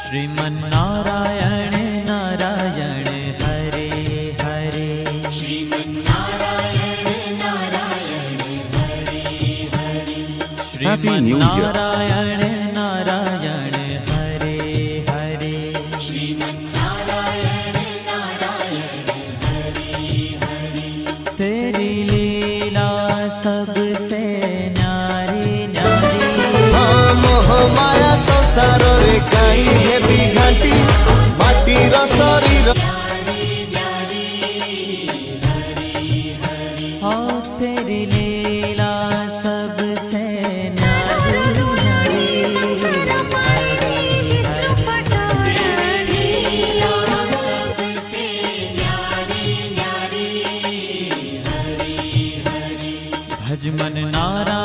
श्रीमन्नारायण नारायण हरे हरे, श्रीमन्नारायण नारायण हरे हरे, श्रीमन्नारायण नारायण हरे हरे, श्रीमन्नारायण नारायण हरे हरे। तेरी लीला सबसे न्यारी न्यारी, मोह माया संसार रे काई है बिघाटी माटी रो शरीर तेरी लीला सबसे न्यारी न्यारी, भज मन नारायण